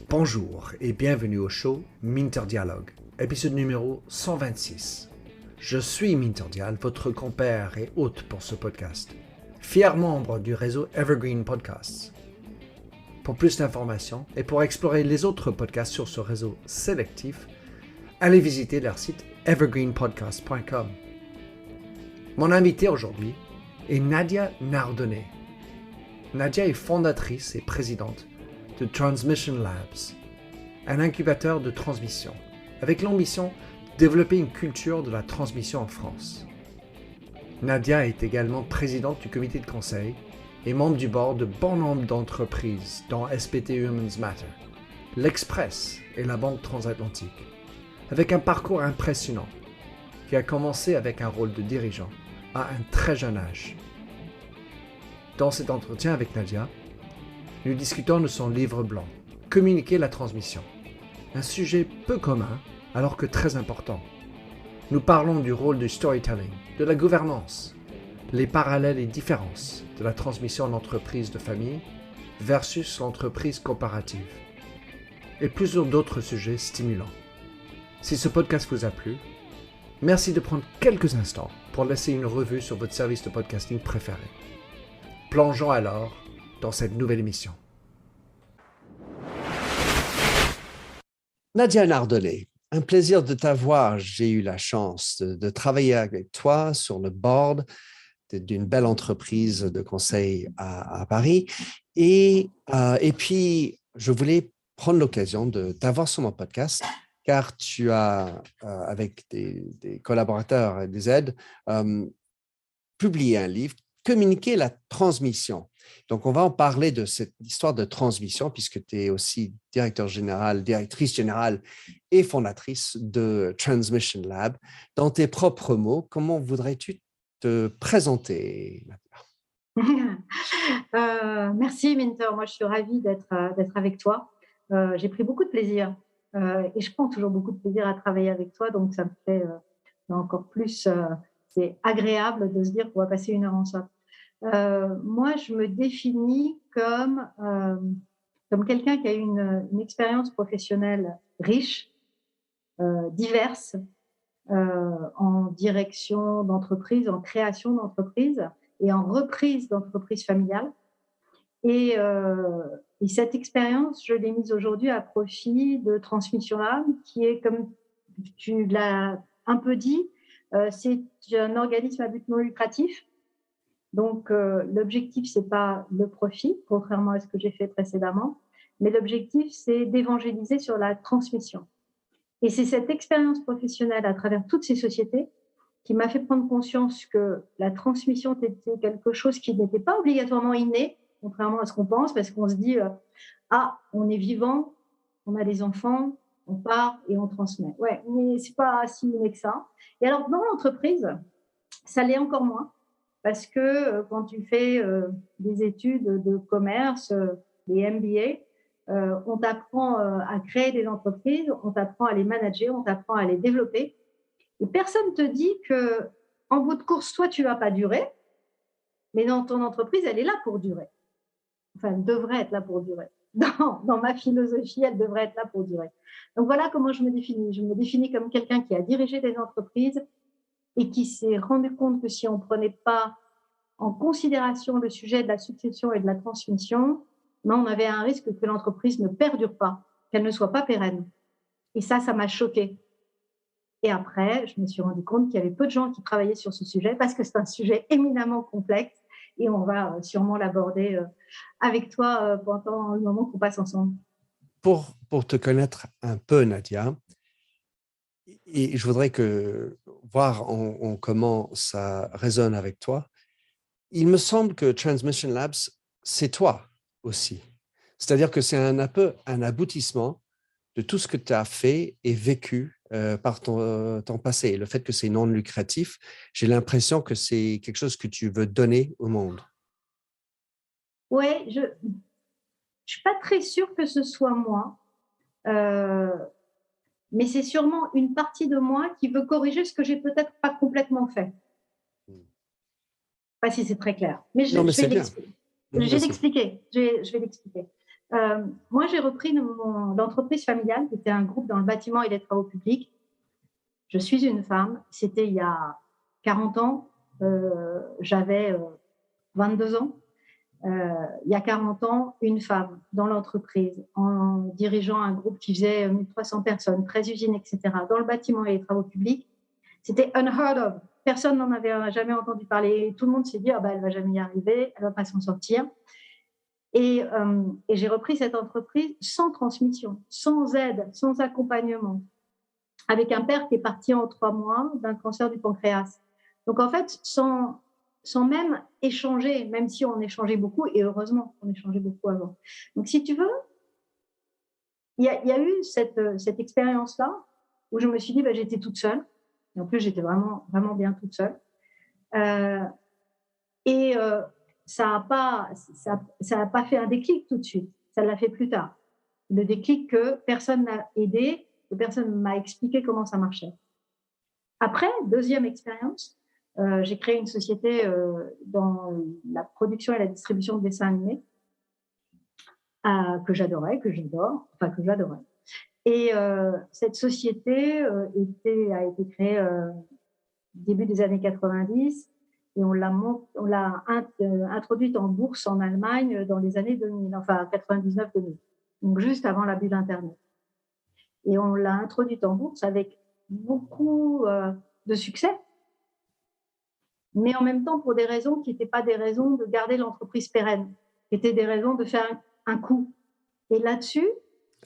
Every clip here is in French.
Bonjour et bienvenue au show Minter Dialogue, épisode numéro 126. Je suis Minter Dial, votre compère et hôte pour ce podcast, fier membre du réseau Evergreen Podcasts. Pour plus d'informations et pour explorer les autres podcasts sur ce réseau sélectif, allez visiter leur site evergreenpodcast.com. Mon invité aujourd'hui est Nadia Nardonnet. Nadia est fondatrice et présidente de Transmission Labs, un incubateur de transmission, avec l'ambition de développer une culture de la transmission en France. Nadia est également présidente du comité de conseil et membre du board de bon nombre d'entreprises, dont SPT Humans Matter, l'Express et la Banque Transatlantique, avec un parcours impressionnant qui a commencé avec un rôle de dirigeant à un très jeune âge. Dans cet entretien avec Nadia, nous discutons de son livre blanc, Communiquer la transmission, un sujet peu commun alors que très important. Nous parlons du rôle du storytelling, de la gouvernance, les parallèles et différences de la transmission en entreprise de famille versus l'entreprise coopérative, et plusieurs d'autres sujets stimulants. Si ce podcast vous a plu, merci de prendre quelques instants pour laisser une revue sur votre service de podcasting préféré. Plongeons alors dans cette nouvelle émission. Nadia Nardonnet, un plaisir de t'avoir. J'ai eu la chance de travailler avec toi sur le board d'une belle entreprise de conseil à Paris. Et puis, je voulais prendre l'occasion de t'avoir sur mon podcast, car tu as, avec des collaborateurs et des aides, publié un livre, Communiquer la transmission. Donc, on va en parler de cette histoire de transmission, puisque tu es aussi directrice générale et fondatrice de Transmission Lab. Dans tes propres mots, comment voudrais-tu te présenter, Nadia? Merci, Minter. Moi, je suis ravie d'être avec toi. J'ai pris beaucoup de plaisir et je prends toujours beaucoup de plaisir à travailler avec toi. Donc, ça me fait encore plus... c'est agréable de se dire qu'on va passer une heure ensemble. Moi, je me définis comme quelqu'un qui a une expérience professionnelle riche, diverse, en direction d'entreprise, en création d'entreprise et en reprise d'entreprise familiale. Et cette expérience, je l'ai mise aujourd'hui à profit de Transmission Lab, qui est, comme tu l'as un peu dit, c'est un organisme à but non lucratif. Donc, l'objectif, ce n'est pas le profit, contrairement à ce que j'ai fait précédemment, mais l'objectif, c'est d'évangéliser sur la transmission. Et c'est cette expérience professionnelle à travers toutes ces sociétés qui m'a fait prendre conscience que la transmission était quelque chose qui n'était pas obligatoirement inné, contrairement à ce qu'on pense, parce qu'on se dit on est vivant, on a des enfants, on part et on transmet. Ouais, mais c'est pas si inné que ça. Et alors, dans l'entreprise, ça l'est encore moins, parce que quand tu fais des études de commerce, des MBA, on t'apprend à créer des entreprises, on t'apprend à les manager, on t'apprend à les développer. Et personne ne te dit qu'en bout de course, toi, tu ne vas pas durer, mais dans ton entreprise, elle est là pour durer. Enfin, elle devrait être là pour durer. Dans ma philosophie, elle devrait être là pour durer. Donc, voilà comment je me définis. Je me définis comme quelqu'un qui a dirigé des entreprises et qui s'est rendu compte que si on ne prenait pas en considération le sujet de la succession et de la transmission, on avait un risque que l'entreprise ne perdure pas, qu'elle ne soit pas pérenne. Et ça m'a choquée. Et après, je me suis rendu compte qu'il y avait peu de gens qui travaillaient sur ce sujet parce que c'est un sujet éminemment complexe et on va sûrement l'aborder avec toi pendant le moment qu'on passe ensemble. Pour te connaître un peu, Nadia, et je voudrais voir comment ça résonne avec toi. Il me semble que Transmission Labs, c'est toi aussi. C'est-à-dire que c'est un peu un aboutissement de tout ce que tu as fait et vécu par ton passé. Le fait que c'est non lucratif, j'ai l'impression que c'est quelque chose que tu veux donner au monde. Oui, je ne suis pas très sûre que ce soit moi, mais c'est sûrement une partie de moi qui veut corriger ce que j'ai peut-être pas complètement fait. Je ne sais pas si c'est très clair, mais je vais l'expliquer. Je vais Vas-y. l'expliquer. Je vais l'expliquer. Moi, j'ai repris l'entreprise familiale, qui était un groupe dans le bâtiment et les travaux publics. Je suis une femme. C'était il y a 40 ans. J'avais 22 ans. Il y a 40 ans, une femme dans l'entreprise, en dirigeant un groupe qui faisait 1300 personnes, 13 usines, etc., dans le bâtiment et les travaux publics, c'était unheard of. Personne n'en avait jamais entendu parler. Tout le monde s'est dit, elle ne va jamais y arriver, elle ne va pas s'en sortir. Et j'ai repris cette entreprise sans transmission, sans aide, sans accompagnement, avec un père qui est parti en 3 mois d'un cancer du pancréas. Donc, en fait, sans même échanger, même si on échangeait beaucoup, et heureusement qu'on échangeait beaucoup avant. Donc, si tu veux, il y a eu cette expérience-là où je me suis dit, j'étais toute seule. Et en plus, j'étais vraiment, vraiment bien toute seule. Ça n'a pas fait un déclic tout de suite. Ça l'a fait plus tard. Le déclic que personne n'a aidé, que personne m'a expliqué comment ça marchait. Après, deuxième expérience, j'ai créé une société dans la production et la distribution de dessins animés que j'adorais. Et cette société a été créée début des années 90 et on l'a introduite en bourse en Allemagne dans les années 2000, enfin 99-2000, donc juste avant la bulle Internet. Et on l'a introduite en bourse avec beaucoup de succès, mais en même temps pour des raisons qui n'étaient pas des raisons de garder l'entreprise pérenne, qui étaient des raisons de faire un coup. Et là-dessus,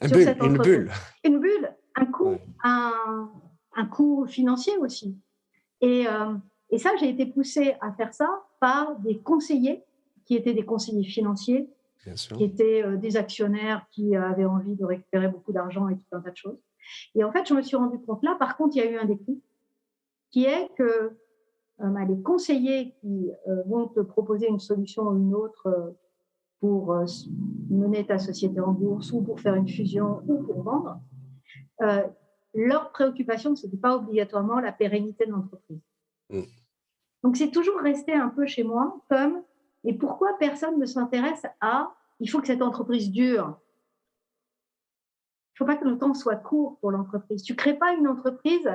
Une bulle. Une bulle, un coup, ouais. un coup financier aussi. Et ça, j'ai été poussée à faire ça par des conseillers qui étaient des conseillers financiers, qui étaient des actionnaires qui avaient envie de récupérer beaucoup d'argent et tout un tas de choses. Et en fait, je me suis rendu compte là, par contre, il y a eu un déclic qui est que les conseillers qui vont te proposer une solution ou une autre pour mener ta société en bourse ou pour faire une fusion ou pour vendre, leur préoccupation, ce n'était pas obligatoirement la pérennité de l'entreprise. Donc, c'est toujours resté un peu chez moi comme « et pourquoi personne ne s'intéresse à « il faut que cette entreprise dure ». Il ne faut pas que le temps soit court pour l'entreprise. Tu ne crées pas une entreprise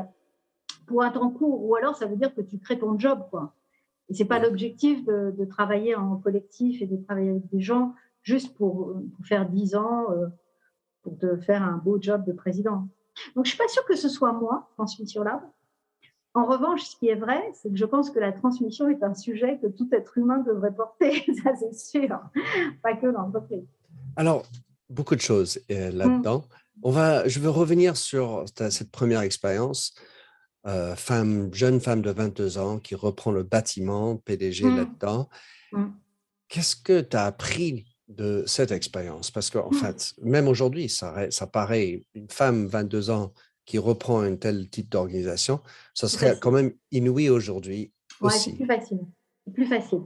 pour un temps court, ou alors ça veut dire que tu crées ton job, quoi. Et ce n'est pas l'objectif de travailler en collectif et de travailler avec des gens juste pour faire 10 ans, pour te faire un beau job de président. Donc, je ne suis pas sûre que ce soit moi, Transmission Lab. En revanche, ce qui est vrai, c'est que je pense que la transmission est un sujet que tout être humain devrait porter, ça c'est sûr, pas que l'entreprise. Alors, beaucoup de choses là-dedans. Je veux revenir sur cette première expérience. Jeune femme de 22 ans qui reprend le bâtiment, PDG là-dedans. Qu'est-ce que tu as appris de cette expérience? Parce qu'en fait, même aujourd'hui, ça paraît, une femme 22 ans qui reprend un tel type d'organisation, ça serait quand même inouï aujourd'hui aussi. C'est plus facile. C'est plus facile.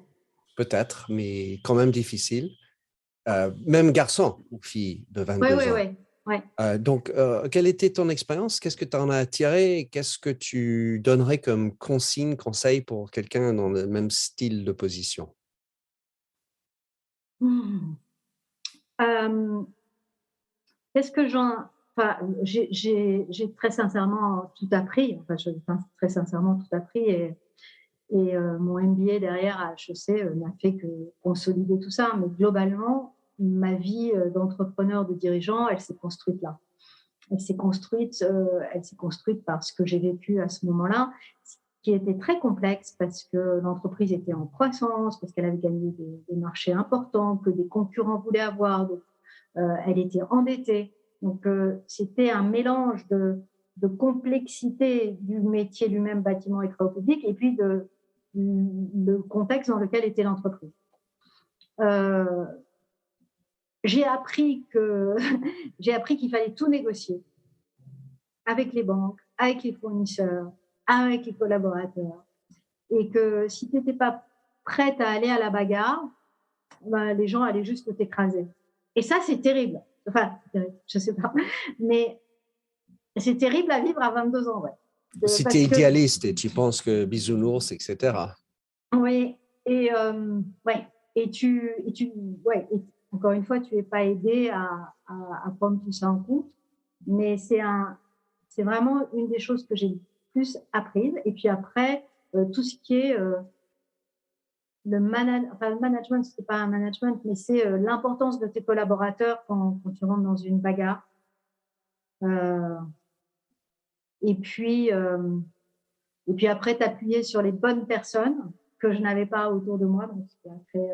Peut-être, mais quand même difficile. Même garçon ou fille de 22 ans. Ouais. Donc, quelle était ton expérience? Qu'est-ce que tu en as tiré? Qu'est-ce que tu donnerais comme conseil pour quelqu'un dans le même style de position? Qu'est-ce que j'ai très sincèrement tout appris. Très sincèrement tout appris et mon MBA derrière à HEC n'a fait que consolider tout ça. Mais globalement, ma vie d'entrepreneur, de dirigeant, elle s'est construite là. Elle s'est construite par ce que j'ai vécu à ce moment-là, ce qui était très complexe parce que l'entreprise était en croissance, parce qu'elle avait gagné des marchés importants, que des concurrents voulaient avoir. Donc, elle était endettée. Donc, c'était un mélange de complexité du métier lui-même, bâtiment et travaux publics, et puis le contexte dans lequel était l'entreprise. J'ai appris qu'il fallait tout négocier avec les banques, avec les fournisseurs, avec les collaborateurs, et que si tu n'étais pas prête à aller à la bagarre, les gens allaient juste t'écraser. Et ça, c'est terrible. Enfin, je ne sais pas, mais c'est terrible à vivre à 22 ans. Ouais. Si tu es idéaliste et tu penses que bisounours, etc. Oui, et ouais. et encore une fois, tu n'es pas aidé à prendre tout ça en compte. Mais c'est vraiment une des choses que j'ai le plus apprises. Et puis après, tout ce qui est le management, ce n'est pas un management, mais c'est l'importance de tes collaborateurs quand tu rentres dans une bagarre. Euh, et puis, euh, et puis après, t'appuyer sur les bonnes personnes que je n'avais pas autour de moi, donc ce qui a créé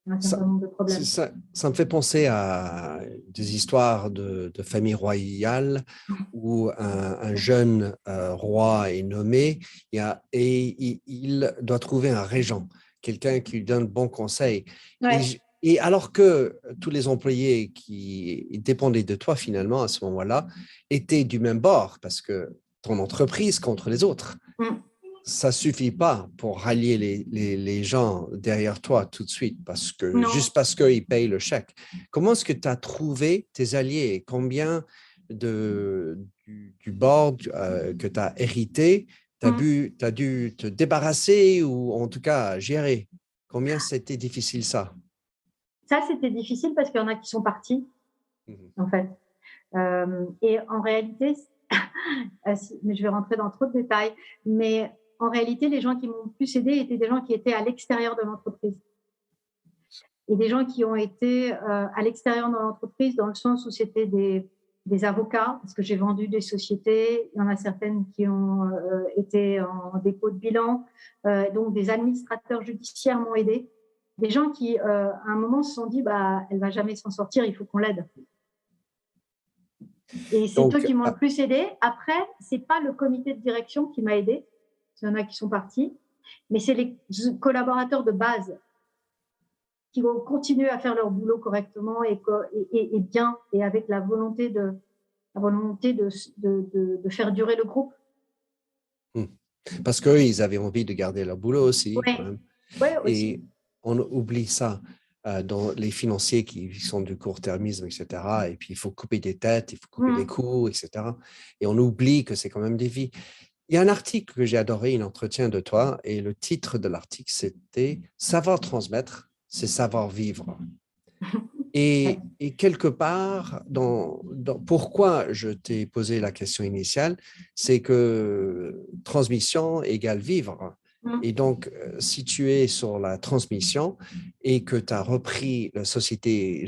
un certain Ça, nombre de problèmes. ça me fait penser à des histoires de famille royale où un jeune roi est nommé et il doit trouver un régent, quelqu'un qui lui donne bon conseil. Ouais. Et alors que tous les employés qui dépendaient de toi finalement à ce moment-là étaient du même bord parce que ton entreprise contre les autres. Mm. Ça suffit pas pour rallier les gens derrière toi tout de suite Non. juste parce qu'ils payent le chèque. Comment est-ce que tu as trouvé tes alliés? Combien du board que tu as hérité, tu Mm. as dû te débarrasser ou en tout cas gérer? Combien c'était difficile ça? Ça, c'était difficile parce qu'il y en a qui sont partis, Mhm. en fait. Et en réalité, mais je vais rentrer dans trop de détails, mais en réalité, les gens qui m'ont le plus aidé étaient des gens qui étaient à l'extérieur de l'entreprise. Et des gens qui ont été à l'extérieur de l'entreprise dans le sens où c'était des avocats, parce que j'ai vendu des sociétés. Il y en a certaines qui ont été en dépôt de bilan. Donc, des administrateurs judiciaires m'ont aidé. Des gens qui, à un moment, se sont dit, bah, elle ne va jamais s'en sortir, il faut qu'on l'aide. Et c'est eux Donc, qui m'ont le plus aidé. Après, ce n'est pas le comité de direction qui m'a aidé. Il y en a qui sont partis. Mais c'est les collaborateurs de base qui vont continuer à faire leur boulot correctement et bien, et avec la volonté de faire durer le groupe. parce qu'eux, ils avaient envie de garder leur boulot aussi, Oui, quand même. ouais, aussi. Et on oublie ça dans les financiers qui sont du court-termisme, etc. Et puis, il faut couper des têtes, il faut couper des coûts, etc. Et on oublie que c'est quand même des vies. Il y a un article que j'ai adoré, un entretien de toi, et le titre de l'article, c'était « Savoir transmettre, c'est savoir vivre ». Et quelque part, pourquoi je t'ai posé la question initiale, c'est que transmission égale vivre. Et donc, si tu es sur la transmission et que tu as repris la société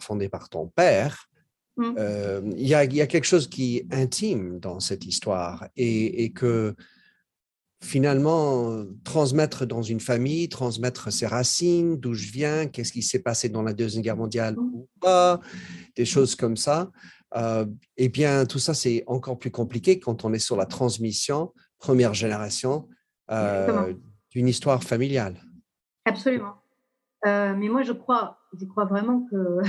fondée par ton père, il y a quelque chose qui est intime dans cette histoire et que finalement, transmettre dans une famille, transmettre ses racines, d'où je viens, qu'est-ce qui s'est passé dans la Deuxième Guerre mondiale ou pas, des choses comme ça. Eh bien, tout ça, c'est encore plus compliqué quand on est sur la transmission, première génération, d'une histoire familiale. Absolument. Mais moi, je crois vraiment que,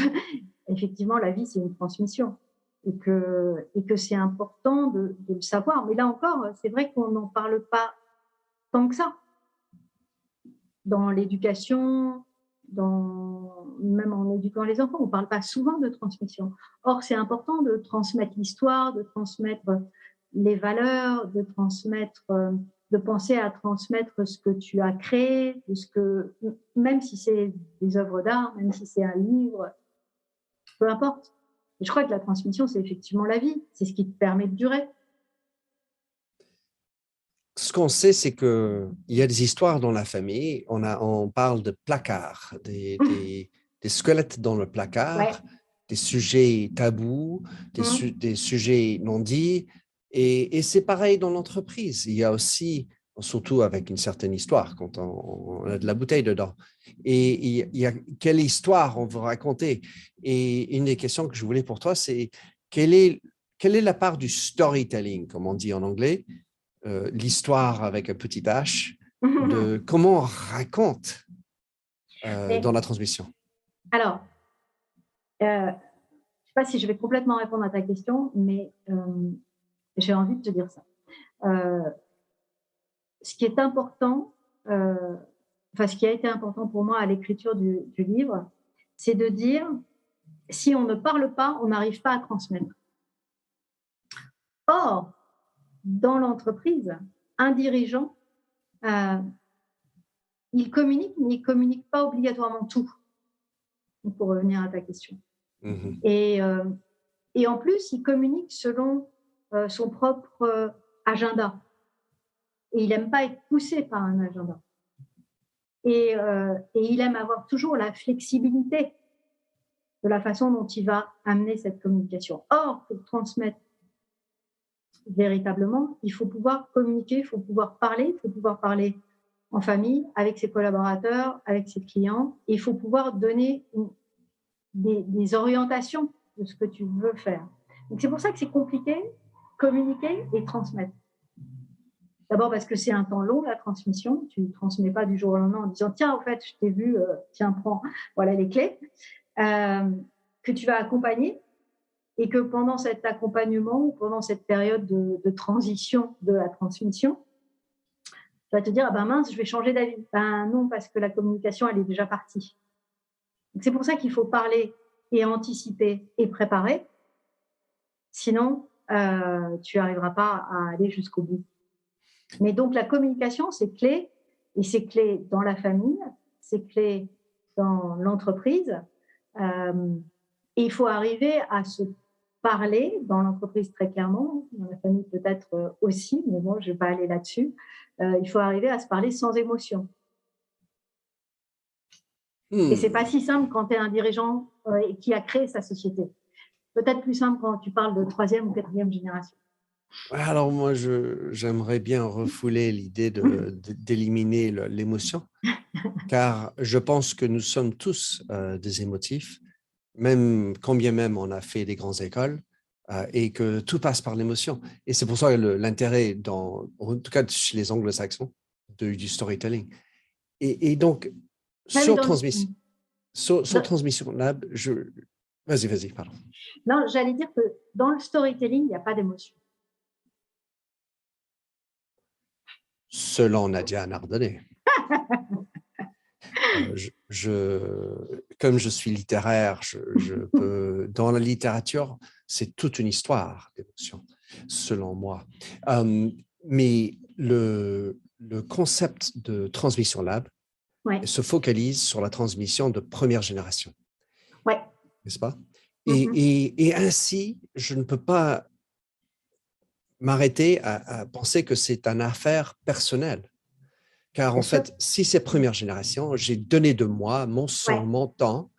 effectivement, la vie, c'est une transmission et que c'est important de le savoir. Mais là encore, c'est vrai qu'on n'en parle pas tant que ça dans l'éducation, même en éduquant les enfants. On ne parle pas souvent de transmission. Or, c'est important de transmettre l'histoire, de transmettre les valeurs, de penser à transmettre ce que tu as créé, même si c'est des œuvres d'art, même si c'est un livre, peu importe. Et je crois que la transmission, c'est effectivement la vie. C'est ce qui te permet de durer. Ce qu'on sait, c'est qu'il y a des histoires dans la famille. On parle de placards, des squelettes dans le placard, Ouais. des sujets tabous, des sujets non dits. Et c'est pareil dans l'entreprise. Il y a aussi, surtout avec une certaine histoire, quand on a de la bouteille dedans. Et il y a quelle histoire on veut raconter. Et une des questions que je voulais pour toi, c'est quelle est la part du storytelling, comme on dit en anglais, l'histoire avec un petit H, de comment on raconte dans la transmission. Alors, je ne sais pas si je vais complètement répondre à ta question, mais j'ai envie de te dire ça. Ce qui est important, ce qui a été important pour moi à l'écriture du livre, c'est de dire, si on ne parle pas, on n'arrive pas à transmettre. Or, dans l'entreprise, un dirigeant ils communiquent, mais ils ne communiquent pas obligatoirement tout, pour revenir à ta question. Mhm. Et en plus, il communique selon son propre agenda. Et il n'aime pas être poussé par un agenda. Et il aime avoir toujours la flexibilité de la façon dont il va amener cette communication. Or, pour transmettre véritablement, il faut pouvoir communiquer, il faut pouvoir parler en famille, avec ses collaborateurs, avec ses clients. Et il faut pouvoir donner des orientations de ce que tu veux faire. Donc, c'est pour ça que c'est compliqué, communiquer et transmettre. D'abord parce que c'est un temps long, la transmission. Tu ne transmets pas du jour au lendemain en disant « Tiens, en fait, je t'ai vu, tiens, prends, voilà les clés. » Que tu vas accompagner et que pendant cet accompagnement ou pendant cette période de transition de la transmission, tu vas te dire « Ah ben mince, je vais changer d'avis. » Ben non, parce que la communication, elle est déjà partie. Donc, c'est pour ça qu'il faut parler et anticiper et préparer. Sinon, tu n'arriveras pas à aller jusqu'au bout. Mais donc, la communication, c'est clé. Et c'est clé dans la famille, c'est clé dans l'entreprise. Et il faut arriver à se parler dans l'entreprise très clairement, dans la famille peut-être aussi, mais bon, je ne vais pas aller là-dessus. Il faut arriver à se parler sans émotion. Et ce n'est pas si simple quand tu es un dirigeant qui a créé sa société. Peut-être plus simple quand tu parles de 3e ou 4e génération. Alors moi, j'aimerais bien refouler l'idée d'éliminer l'émotion, car je pense que nous sommes tous des émotifs, même quand bien même on a fait des grandes écoles, et que tout passe par l'émotion. Et c'est pour ça que l'intérêt, en tout cas chez les anglo-saxons, du storytelling. Et donc, sur Transmission Lab, vas-y, pardon. Non, j'allais dire que dans le storytelling, il n'y a pas d'émotion. Selon Nadia Nardonnet. Comme je suis littéraire, dans la littérature, c'est toute une histoire d'émotion, selon moi. Mais le concept de Transmission Lab se focalise sur la transmission de première génération. Ouais. N'est-ce pas? Et ainsi, je ne peux pas m'arrêter à penser que c'est une affaire personnelle. Car en fait, si c'est première génération, j'ai donné de moi, mon sang, mon temps.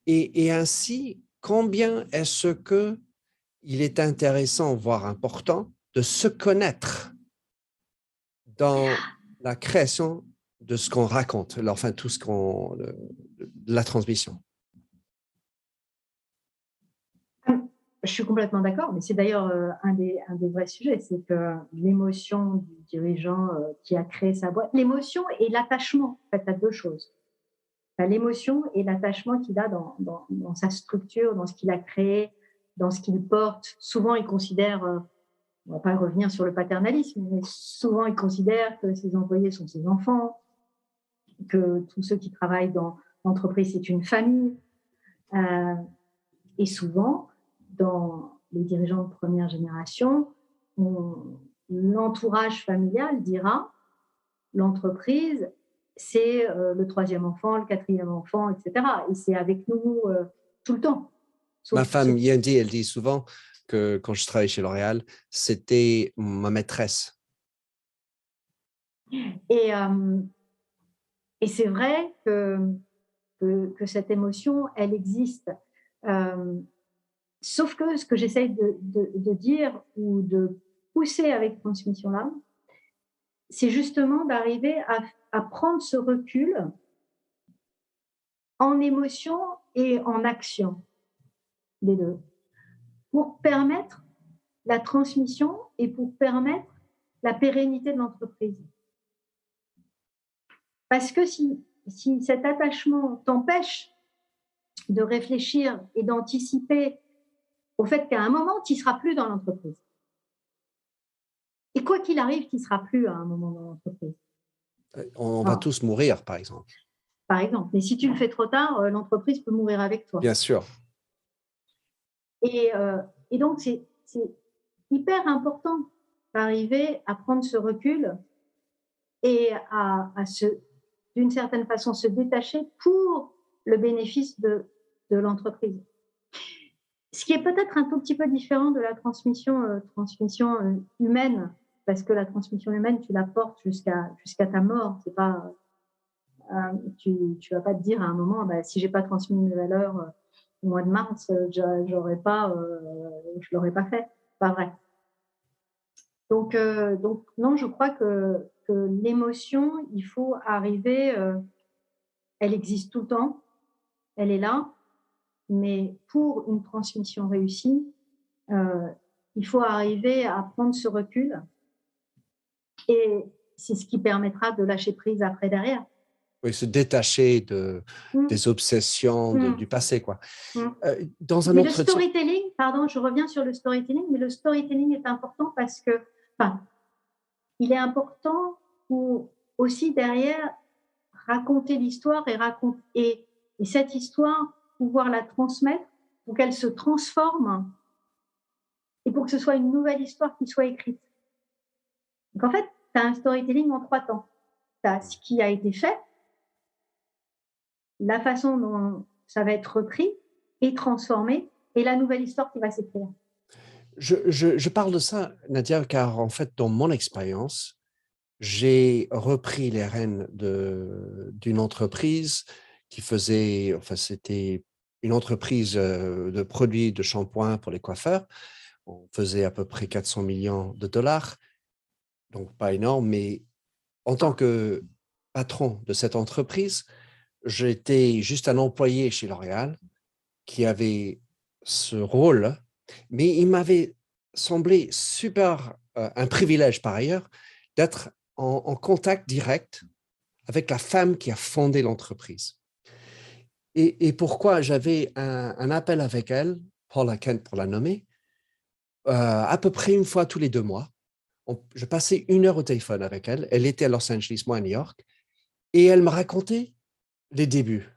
Et ainsi, combien est-ce qu'il est intéressant, voire important, de se connaître dans la création de ce qu'on raconte, enfin tout ce la transmission. Je suis complètement d'accord, mais c'est d'ailleurs un des vrais sujets, c'est que l'émotion du dirigeant qui a créé sa boîte, l'émotion et l'attachement, en fait, à deux choses. L'émotion et l'attachement qu'il a dans sa structure, dans ce qu'il a créé, dans ce qu'il porte. Souvent, il considère, on ne va pas revenir sur le paternalisme, mais souvent, il considère que ses employés sont ses enfants, que tous ceux qui travaillent dans l'entreprise, c'est une famille. Et souvent, dans les dirigeants de première génération, l'entourage familial dira l'entreprise, c'est le 3e enfant, le 4e enfant, etc. Et c'est avec nous tout le temps. Ma femme, Yendi, elle dit souvent que quand je travaillais chez L'Oréal, c'était ma maîtresse. Et c'est vrai que cette émotion, elle existe. Sauf que ce que j'essaye de dire ou de pousser avec Transmission Lab, c'est justement d'arriver à prendre ce recul en émotion et en action, les deux, pour permettre la transmission et pour permettre la pérennité de l'entreprise. Parce que si cet attachement t'empêche de réfléchir et d'anticiper au fait qu'à un moment, tu ne seras plus dans l'entreprise. Et quoi qu'il arrive, tu ne seras plus à un moment dans l'entreprise. On va tous mourir, par exemple. Par exemple. Mais si tu le fais trop tard, l'entreprise peut mourir avec toi. Bien sûr. Et donc, c'est hyper important d'arriver à prendre ce recul et à se d'une certaine façon, se détacher pour le bénéfice de l'entreprise. Ce qui est peut-être un tout petit peu différent de la transmission humaine, parce que la transmission humaine, tu la portes jusqu'à ta mort. C'est pas, tu vas pas te dire à un moment, si j'ai pas transmis mes valeurs au mois de mars, je l'aurais pas fait. Pas vrai. Donc non, je crois que l'émotion, il faut arriver, elle existe tout le temps, elle est là, mais pour une transmission réussie, il faut arriver à prendre ce recul et c'est ce qui permettra de lâcher prise après derrière. Oui, se détacher des obsessions du passé, quoi. Dans un mais entretien... le storytelling, pardon, je reviens sur le storytelling, mais le storytelling est important parce que, il est important pour aussi derrière raconter l'histoire et cette histoire, pouvoir la transmettre pour qu'elle se transforme et pour que ce soit une nouvelle histoire qui soit écrite. Donc en fait, tu as un storytelling en 3 temps. Tu as ce qui a été fait, la façon dont ça va être repris et transformé, et la nouvelle histoire qui va s'écrire. Je parle de ça, Nadia, car en fait, dans mon expérience, j'ai repris les rênes d'une entreprise qui faisait, c'était une entreprise de produits de shampoing pour les coiffeurs. On faisait à peu près 400 millions de dollars, donc pas énorme, mais en tant que patron de cette entreprise, j'étais juste un employé chez L'Oréal qui avait ce rôle, mais il m'avait semblé super, un privilège par ailleurs, d'être en contact direct avec la femme qui a fondé l'entreprise. Et pourquoi j'avais un appel avec elle, Paula Kent pour la nommer, à peu près une fois tous les 2 mois. Je passais 1 heure au téléphone avec elle. Elle était à Los Angeles, moi à New York, et elle me racontait les débuts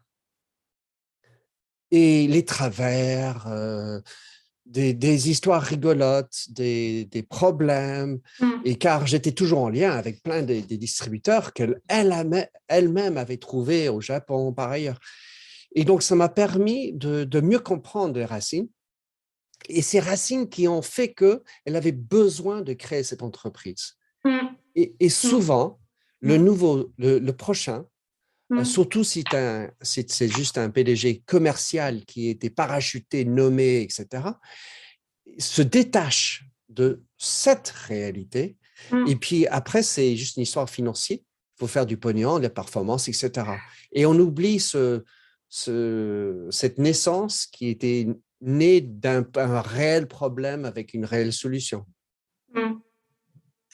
et les travers, des histoires rigolotes, des problèmes, et car j'étais toujours en lien avec plein des distributeurs qu'elle-même avait trouvés au Japon par ailleurs. Et donc, ça m'a permis de mieux comprendre les racines, et ces racines qui ont fait qu'elle avait besoin de créer cette entreprise. Et souvent, le prochain, surtout si c'est juste un PDG commercial qui était parachuté, nommé, etc., se détache de cette réalité. Et puis après, c'est juste une histoire financière. Il faut faire du pognon, des performances, etc. Et on oublie cette naissance qui était née d'un réel problème avec une réelle solution.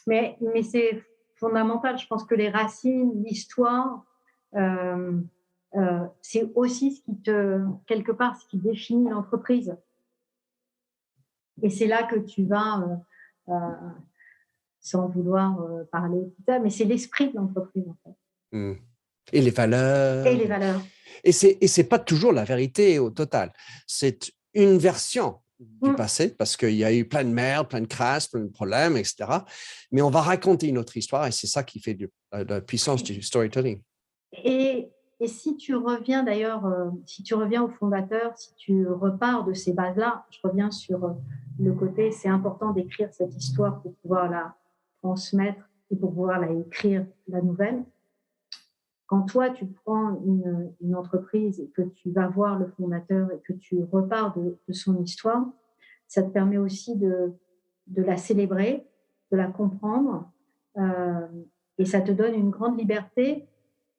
Mais c'est fondamental. Je pense que les racines, l'histoire, c'est aussi quelque part, ce qui définit l'entreprise. Et c'est là que tu vas, sans vouloir parler tout ça, mais c'est l'esprit de l'entreprise, en fait. Et les valeurs. Et les valeurs. Et c'est pas toujours la vérité au total. C'est une version du passé, parce qu'il y a eu plein de merde, plein de crasses, plein de problèmes, etc. Mais on va raconter une autre histoire, et c'est ça qui fait la puissance du storytelling. Et si tu reviens d'ailleurs, si tu reviens au fondateur, si tu repars de ces bases-là, je reviens sur le côté, c'est important d'écrire cette histoire pour pouvoir la transmettre et pour pouvoir la écrire, la nouvelle. Quand toi, tu prends une entreprise et que tu vas voir le fondateur et que tu repars de son histoire, ça te permet aussi de la célébrer, de la comprendre, et ça te donne une grande liberté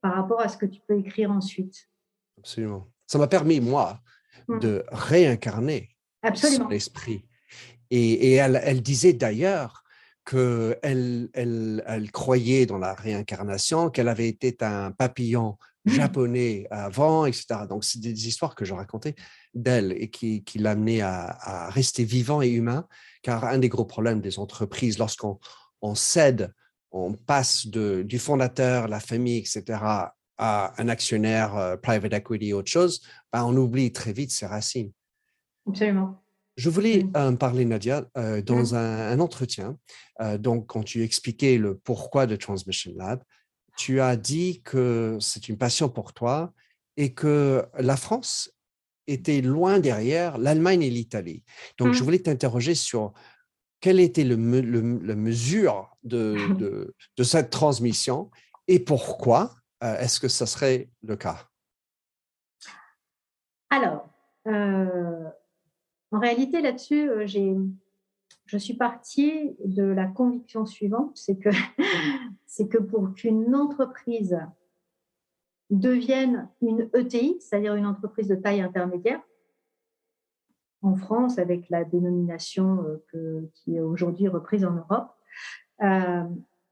par rapport à ce que tu peux écrire ensuite. Absolument. Ça m'a permis, moi, de réincarner son esprit. Et elle disait d'ailleurs qu'elle croyait dans la réincarnation, qu'elle avait été un papillon japonais avant, etc. Donc, c'est des histoires que je racontais d'elle et qui l'amenaient à rester vivant et humain, car un des gros problèmes des entreprises, lorsqu'on cède, on passe du fondateur, la famille, etc., à un actionnaire, private equity, autre chose, on oublie très vite ses racines. Absolument. Je voulais parler, Nadia, dans un entretien, donc quand tu expliquais le pourquoi de Transmission Lab, tu as dit que c'est une passion pour toi et que la France était loin derrière l'Allemagne et l'Italie. Donc, je voulais t'interroger sur quelle était la mesure de cette transmission et pourquoi est-ce que ça serait le cas? Alors, en réalité, là-dessus, je suis partie de la conviction suivante, c'est que pour qu'une entreprise devienne une ETI, c'est-à-dire une entreprise de taille intermédiaire, en France, avec la dénomination qui est aujourd'hui reprise en Europe,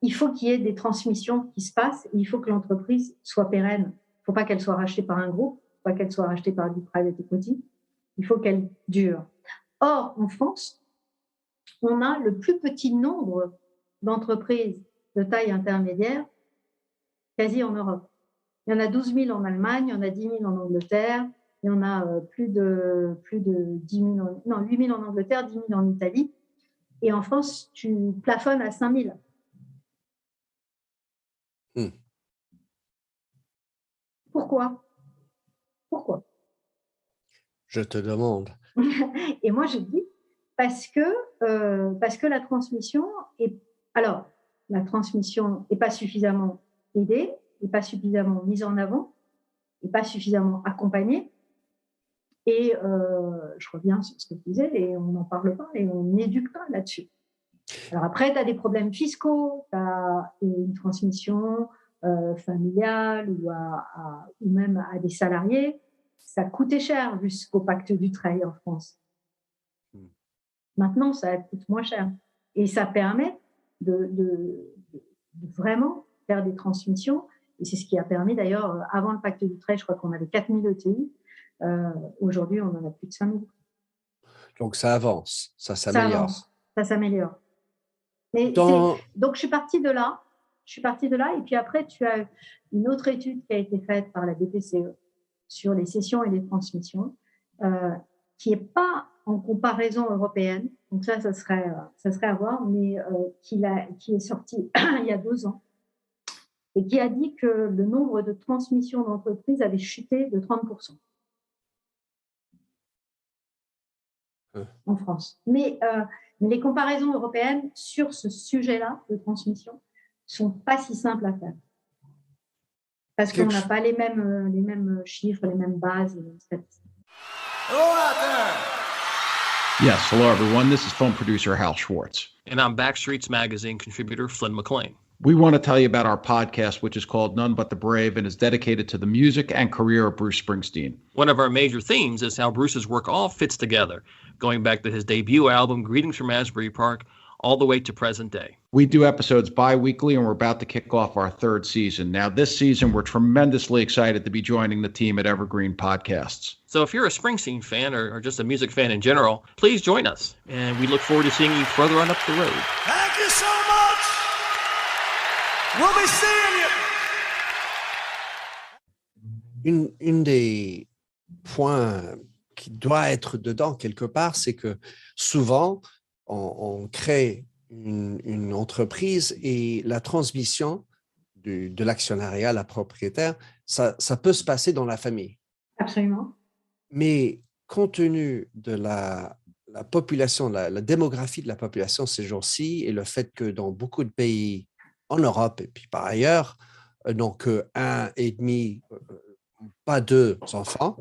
il faut qu'il y ait des transmissions qui se passent et il faut que l'entreprise soit pérenne. Il ne faut pas qu'elle soit rachetée par un groupe, il ne faut pas qu'elle soit rachetée par du private equity, il faut qu'elle dure. Or, en France, on a le plus petit nombre d'entreprises de taille intermédiaire quasi en Europe. Il y en a 12 000 en Allemagne, il y en a 10 000 en Angleterre, il y en a plus de 10 000 non, 8 000 en Angleterre, 10 000 en Italie. Et en France, tu plafonnes à 5 000. Pourquoi? Je te demande. Et moi, je dis parce que la transmission est... Alors, la transmission n'est pas suffisamment aidée, n'est pas suffisamment mise en avant, n'est pas suffisamment accompagnée. Et je reviens sur ce que tu disais, et on n'en parle pas et on n'éduque pas là-dessus. Alors après, tu as des problèmes fiscaux, tu as une transmission familiale ou même à des salariés. Ça coûtait cher jusqu'au pacte Dutreil en France. Maintenant, ça coûte moins cher. Et ça permet de vraiment faire des transmissions. Et c'est ce qui a permis d'ailleurs, avant le pacte Dutreil, je crois qu'on avait 4 000 ETI. Aujourd'hui, on en a plus de 5 000. Donc, ça avance, ça s'améliore. Ça s'améliore. Mais donc, je suis partie de là. Et puis après, tu as une autre étude qui a été faite par la BPCE sur les cessions et les transmissions, qui n'est pas en comparaison européenne. Donc ça serait à voir, mais qui est sortie il y a 2 ans et qui a dit que le nombre de transmissions d'entreprises avait chuté de 30%. En France. Mais les comparaisons européennes sur ce sujet-là de transmission ne sont pas si simples à faire. Parce qu'on n'a pas les mêmes chiffres, les mêmes bases, les mêmes statistiques. Hello out there! Yes, hello everyone. This is film producer Hal Schwartz. And I'm Backstreets Magazine contributor Flynn McLean. We want to tell you about our podcast, which is called None But the Brave and is dedicated to the music and career of Bruce Springsteen. One of our major themes is how Bruce's work all fits together, going back to his debut album, Greetings from Asbury Park, all the way to present day. We do episodes bi-weekly, and we're about to kick off our 3rd season. Now, this season, we're tremendously excited to be joining the team at Evergreen Podcasts. So if you're a Springsteen fan or just a music fan in general, please join us. And we look forward to seeing you further on up the road. Thank you so much! We'll be seeing you! Une des points qui doit être dedans quelque part, c'est que souvent, on crée une entreprise et la transmission de l'actionnariat à la propriétaire, ça peut se passer dans la famille. Absolument. Mais compte tenu de la population, la démographie de la population ces jours-ci et le fait que dans beaucoup de pays en Europe et puis par ailleurs, donc 1,5, pas 2 enfants,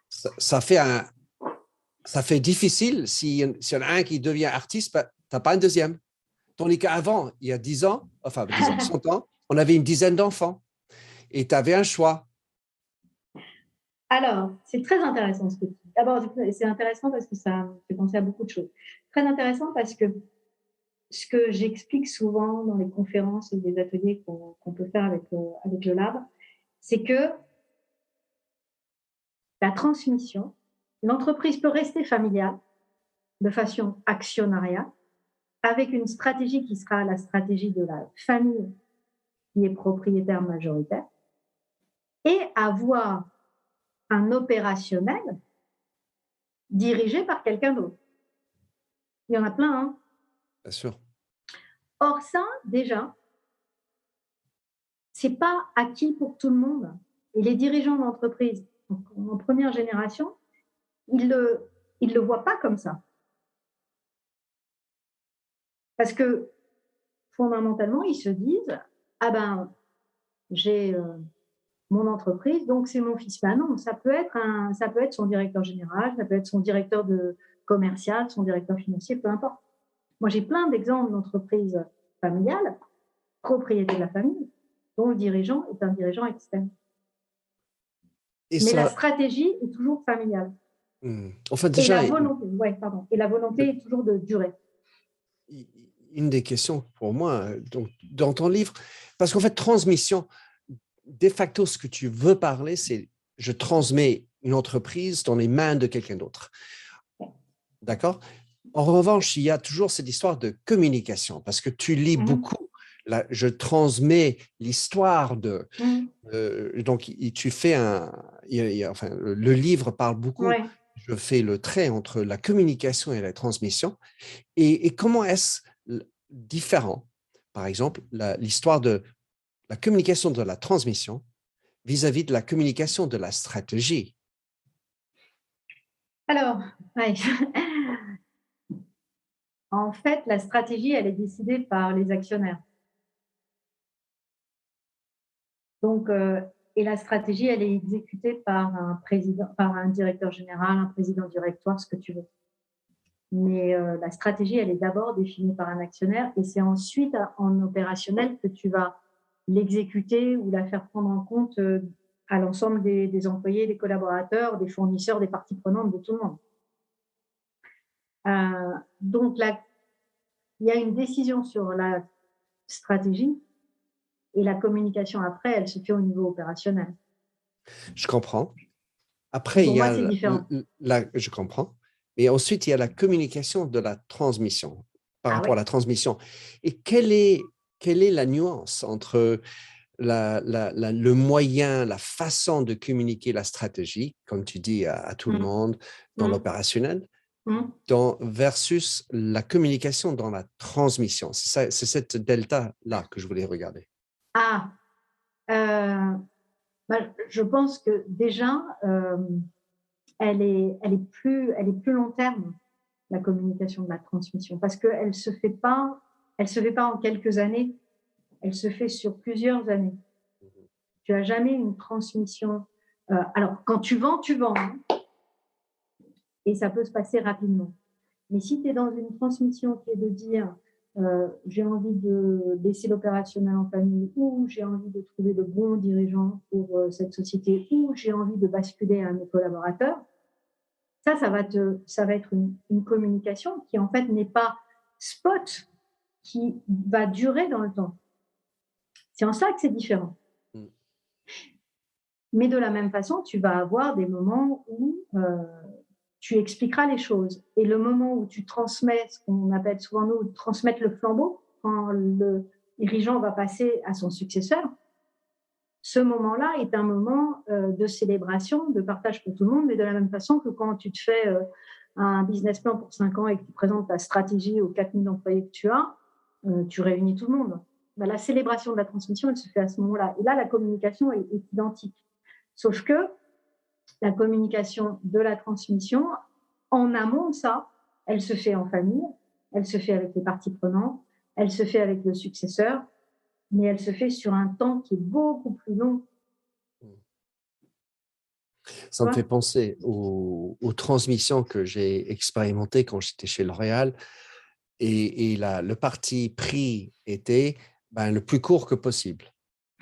ça fait difficile s'il y en a un qui devient artiste, tu n'as pas un deuxième. Tandis qu'avant, il y a 10 ans, 100 ans, on avait une dizaine d'enfants et tu avais un choix. Alors, c'est très intéressant ce que tu dis. D'abord, c'est intéressant parce que ça me fait penser à beaucoup de choses. Très intéressant parce que ce que j'explique souvent dans les conférences et les ateliers qu'on peut faire avec le lab, c'est que la transmission, l'entreprise peut rester familiale de façon actionnariat avec une stratégie qui sera la stratégie de la famille qui est propriétaire majoritaire et avoir un opérationnel dirigé par quelqu'un d'autre. Il y en a plein, hein? Bien sûr. Or, ça, déjà, c'est pas acquis pour tout le monde. Et les dirigeants d'entreprise en première génération, ils le voient pas comme ça. Parce que fondamentalement, ils se disent ah ben j'ai mon entreprise, donc c'est mon fils. Ben non, ça peut être son directeur général, ça peut être son directeur de commercial, son directeur financier, peu importe. Moi, j'ai plein d'exemples d'entreprises familiales, propriété de la famille, dont le dirigeant est un dirigeant externe. Mais la stratégie est toujours familiale. Enfin, déjà, et la volonté est toujours de durer. Une des questions pour moi, donc, dans ton livre, parce qu'en fait, transmission, de facto, ce que tu veux parler, c'est je transmets une entreprise dans les mains de quelqu'un d'autre. D'accord? En revanche, il y a toujours cette histoire de communication, parce que tu lis beaucoup. Là, je transmets l'histoire de... donc, tu fais le livre parle beaucoup. Ouais. Je fais le trait entre la communication et la transmission. Et comment est-ce différent, par exemple, l'histoire de la communication de la transmission vis-à-vis de la communication de la stratégie? Alors, ouais. En fait, la stratégie, elle est décidée par les actionnaires. Donc, et la stratégie, elle est exécutée par un président, par un directeur général, un président directoire, ce que tu veux. Mais la stratégie, elle est d'abord définie par un actionnaire et c'est ensuite en opérationnel que tu vas l'exécuter ou la faire prendre en compte à l'ensemble des employés, des collaborateurs, des fournisseurs, des parties prenantes, de tout le monde. Donc, il y a une décision sur la stratégie et la communication après, elle se fait au niveau opérationnel. Je comprends. Après, il y a je comprends. Et ensuite, il y a la communication de la transmission, par rapport à la transmission. Et quelle est la nuance entre le moyen, la façon de communiquer la stratégie, comme tu dis, à tout le monde, dans l'opérationnel, versus la communication dans la transmission? C'est cette delta-là que je voulais regarder. Je pense que déjà, elle est plus long terme, la communication de la transmission, parce qu'elle se fait pas en quelques années, elle se fait sur plusieurs années. Tu n'as jamais une transmission. Alors, quand tu vends, hein, et ça peut se passer rapidement. Mais si tu es dans une transmission qui est de dire j'ai envie de laisser l'opérationnel en famille, ou j'ai envie de trouver de bons dirigeants pour cette société, ou j'ai envie de basculer à mes collaborateurs, ça va être une communication qui en fait n'est pas spot, qui va durer dans le temps. C'est en ça que c'est différent. Mais de la même façon, tu vas avoir des moments où tu expliqueras les choses. Et le moment où tu transmets, ce qu'on appelle souvent nous, transmettre le flambeau, quand le dirigeant va passer à son successeur, ce moment-là est un moment de célébration, de partage pour tout le monde, mais de la même façon que quand tu te fais un business plan pour 5 ans et que tu présentes ta stratégie aux 4000 employés que tu as, tu réunis tout le monde. Ben, la célébration de la transmission, elle se fait à ce moment-là. Et là, la communication est identique. Sauf que la communication de la transmission, en amont de ça, elle se fait en famille, elle se fait avec les parties prenantes, elle se fait avec le successeur, mais elle se fait sur un temps qui est beaucoup plus long. Ça me fait penser aux transmissions que j'ai expérimentées quand j'étais chez L'Oréal. Et le parti pris était le plus court que possible.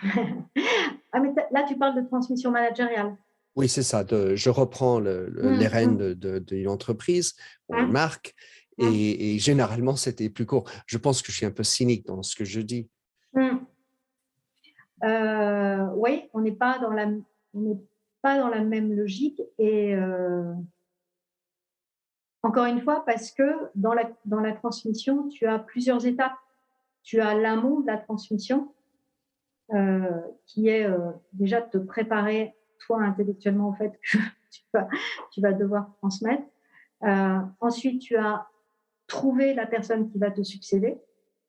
Mais là, tu parles de transmission managériale. Oui, c'est ça. Je reprends les rênes d'une entreprise, une marque, et généralement, c'était plus court. Je pense que je suis un peu cynique dans ce que je dis. Oui, on n'est pas dans la même logique. Et encore une fois, parce que dans la transmission, tu as plusieurs étapes. Tu as l'amont de la transmission, qui est déjà de te préparer toi intellectuellement au fait que tu vas devoir transmettre. Ensuite, tu as trouvé la personne qui va te succéder,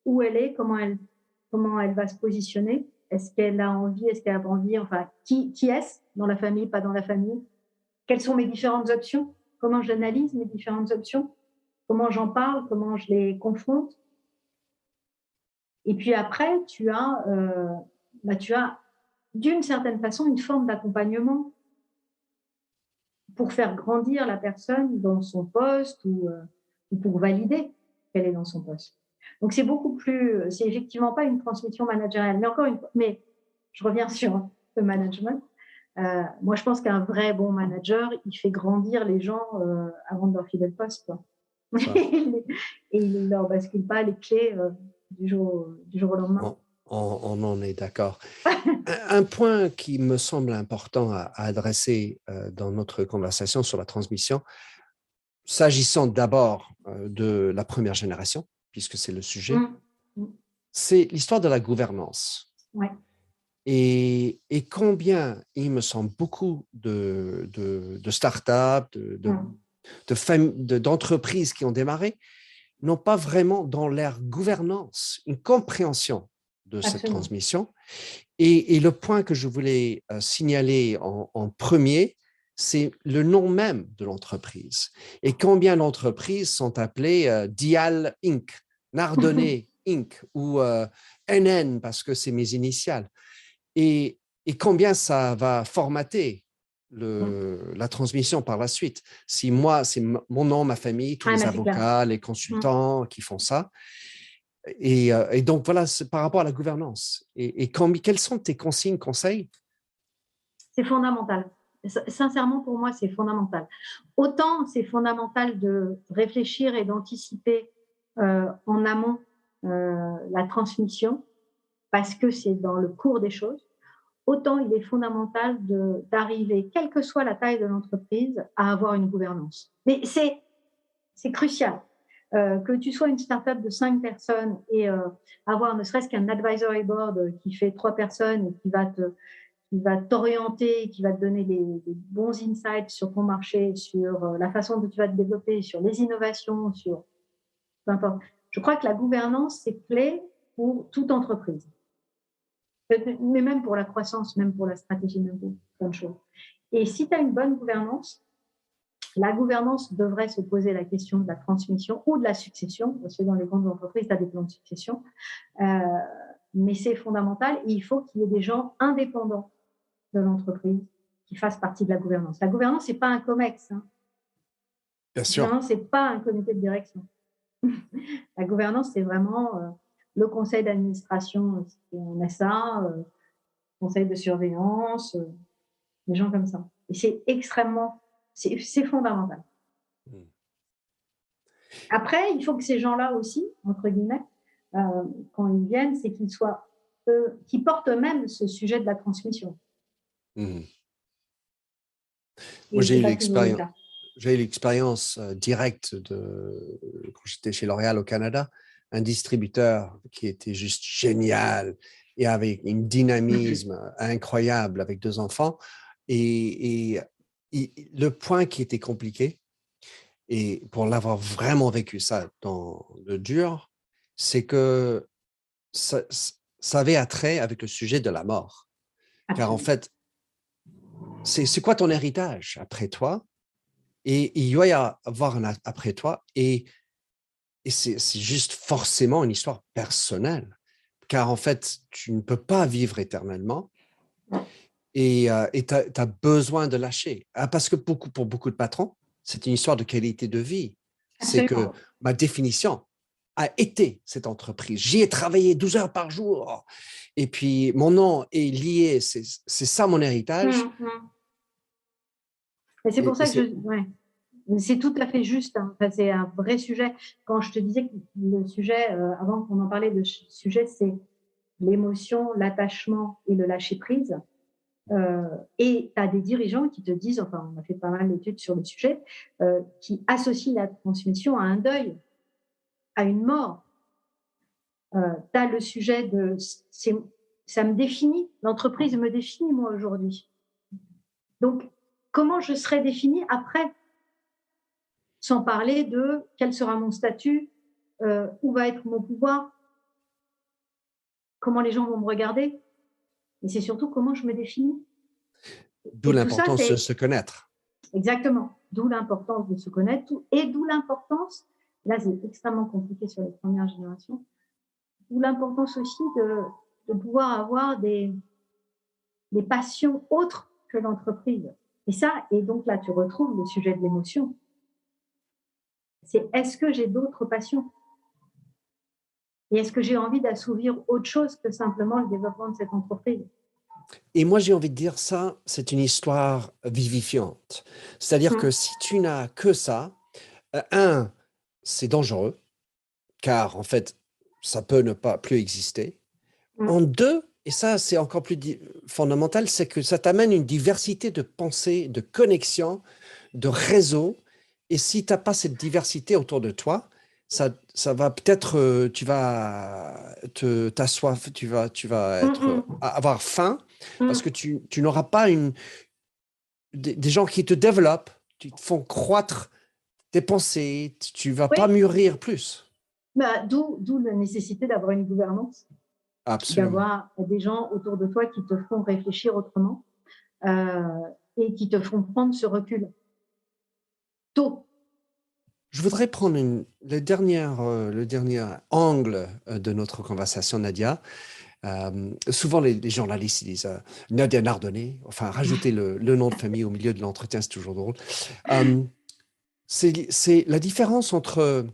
où elle est, comment elle va se positionner, Est-ce qu'elle a envie? Est-ce qu'elle n'a pas envie? Enfin, qui est-ce dans la famille, pas dans la famille? Quelles sont mes différentes options? Comment j'analyse mes différentes options? Comment j'en parle? Comment je les confronte? Et puis après, tu as d'une certaine façon une forme d'accompagnement pour faire grandir la personne dans son poste ou pour valider qu'elle est dans son poste. Donc c'est effectivement pas une transmission managériale. Mais je reviens sur le management. Moi, je pense qu'un vrai bon manager, il fait grandir les gens avant de leur filer le poste, quoi. Et il ne leur bascule pas les clés du jour au lendemain. On en est d'accord. Un point qui me semble important à adresser dans notre conversation sur la transmission, s'agissant d'abord de la première génération, puisque c'est le sujet, c'est l'histoire de la gouvernance. Ouais. Et combien, il me semble, beaucoup de start-up, d'entreprises qui ont démarré, n'ont pas vraiment dans leur gouvernance une compréhension de cette transmission. Et le point que je voulais signaler en premier, c'est le nom même de l'entreprise. Et combien d'entreprises sont appelées Dial Inc., Nardonnay Inc. ou NN parce que c'est mes initiales. Et combien ça va formater la transmission par la suite. Si moi, c'est mon nom, ma famille, tous les avocats, les consultants qui font ça. Et donc, voilà, c'est par rapport à la gouvernance. Et quelles sont tes consignes, conseils? C'est fondamental. Sincèrement, pour moi, c'est fondamental. Autant c'est fondamental de réfléchir et d'anticiper en amont la transmission, parce que c'est dans le cours des choses, autant il est fondamental d'arriver, quelle que soit la taille de l'entreprise, à avoir une gouvernance. Mais c'est crucial. Que tu sois une start-up de 5 personnes et avoir ne serait-ce qu'un advisory board qui fait 3 personnes et qui va t'orienter, qui va te donner des bons insights sur ton marché, sur la façon dont tu vas te développer, sur les innovations, sur peu importe. Je crois que la gouvernance, c'est clé pour toute entreprise. Mais même pour la croissance, même pour la stratégie, même pour plein de choses. Et si tu as une bonne gouvernance, la gouvernance devrait se poser la question de la transmission ou de la succession, parce que dans les grandes entreprises, tu as des plans de succession. Mais c'est fondamental et il faut qu'il y ait des gens indépendants de l'entreprise qui fassent partie de la gouvernance. La gouvernance, ce n'est pas un COMEX. Hein. Bien sûr. Non, ce n'est pas un comité de direction. La gouvernance, c'est vraiment le conseil d'administration, on a ça, conseil de surveillance, des gens comme ça. Et c'est extrêmement, c'est fondamental. Après, il faut que ces gens-là aussi, entre guillemets, quand ils viennent, c'est qu'ils portent eux-mêmes ce sujet de la transmission. Moi, j'ai eu l'expérience directe quand j'étais chez L'Oréal au Canada, un distributeur qui était juste génial et avec un dynamisme incroyable avec 2 enfants. Et le point qui était compliqué, et pour l'avoir vraiment vécu ça dans le dur, c'est que ça avait attrait avec le sujet de la mort. Car en fait, c'est quoi ton héritage après toi? Et il doit y avoir un après toi. Et c'est juste forcément une histoire personnelle. Car en fait, tu ne peux pas vivre éternellement. Et tu as besoin de lâcher. Parce que pour beaucoup de patrons, c'est une histoire de qualité de vie. C'est que ma définition a été cette entreprise. J'y ai travaillé 12 heures par jour. Et puis, mon nom est lié. C'est ça mon héritage. Et c'est pour ça que c'est tout à fait juste. Hein. Enfin, c'est un vrai sujet. Quand je te disais que le sujet, avant qu'on en parlait de sujet, c'est l'émotion, l'attachement et le lâcher-prise. Et tu as des dirigeants qui te disent, enfin, on a fait pas mal d'études sur le sujet, qui associent la transmission à un deuil, à une mort. Tu as le sujet de ça me définit, l'entreprise me définit moi aujourd'hui. Donc, comment je serai définie après? Sans parler de quel sera mon statut, où va être mon pouvoir, comment les gens vont me regarder. Et c'est surtout comment je me définis. D'où Et tout ça, l'importance de se connaître. Exactement. D'où l'importance de se connaître et d'où l'importance, là c'est extrêmement compliqué sur les premières générations, d'où l'importance aussi de pouvoir avoir des passions autres que l'entreprise. Et ça, et donc là tu retrouves le sujet de l'émotion. C'est est-ce que j'ai d'autres passions? Et est-ce que j'ai envie d'assouvir autre chose que simplement le développement de cette entreprise? Et moi, j'ai envie de dire ça, c'est une histoire vivifiante. C'est-à-dire que si tu n'as que ça, c'est dangereux, car en fait, ça peut ne pas plus exister. En deux, et ça, c'est encore plus fondamental, c'est que ça t'amène une diversité de pensées, de connexions, de réseaux. Et si tu n'as pas cette diversité autour de toi, ça va peut-être, tu vas t'asseoir, tu vas avoir faim parce que tu n'auras pas des gens qui te développent, qui te font croître tes pensées, tu ne vas pas mûrir plus. D'où la nécessité d'avoir une gouvernance. Absolument. D'avoir des gens autour de toi qui te font réfléchir autrement et qui te font prendre ce recul tôt. Je voudrais prendre le dernier angle de notre conversation, Nadia. Souvent, les journalistes disent Nadia Nardoni, enfin, rajouter le nom de famille au milieu de l'entretien, c'est toujours drôle. C'est la différence entre,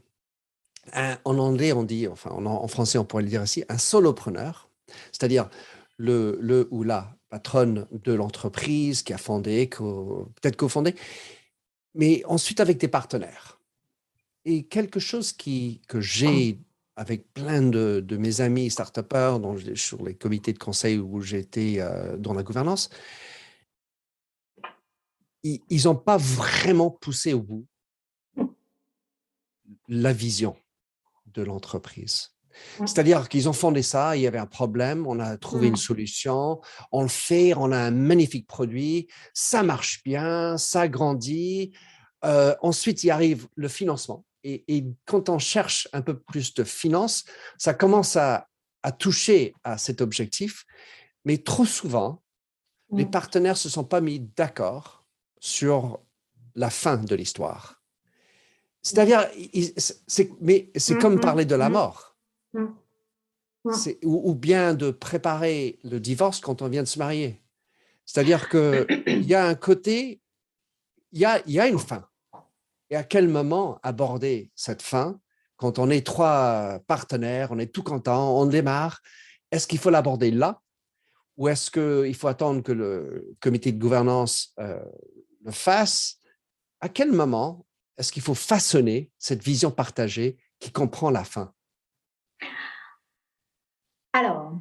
en anglais, on dit, enfin, en français, on pourrait le dire ici, un solopreneur, c'est-à-dire le ou la patronne de l'entreprise qui a fondé, peut-être cofondé, mais ensuite avec des partenaires. Et quelque chose que j'ai avec plein de mes amis start-upers sur les comités de conseil où j'étais dans la gouvernance, ils n'ont pas vraiment poussé au bout la vision de l'entreprise. C'est-à-dire qu'ils ont fondé ça, il y avait un problème, on a trouvé une solution, on le fait, on a un magnifique produit, ça marche bien, ça grandit. Ensuite, il arrive le financement. Et quand on cherche un peu plus de finances, ça commence à toucher à cet objectif. Mais trop souvent, les partenaires ne se sont pas mis d'accord sur la fin de l'histoire. C'est-à-dire, c'est comme parler de la mort. Ou bien de préparer le divorce quand on vient de se marier. C'est-à-dire qu'il y a un côté, il y a une fin. Et à quel moment aborder cette fin quand on est trois partenaires, on est tout content, on démarre? Est-ce qu'il faut l'aborder là ou est-ce qu'il faut attendre que le comité de gouvernance le fasse? À quel moment est-ce qu'il faut façonner cette vision partagée qui comprend la fin? Alors,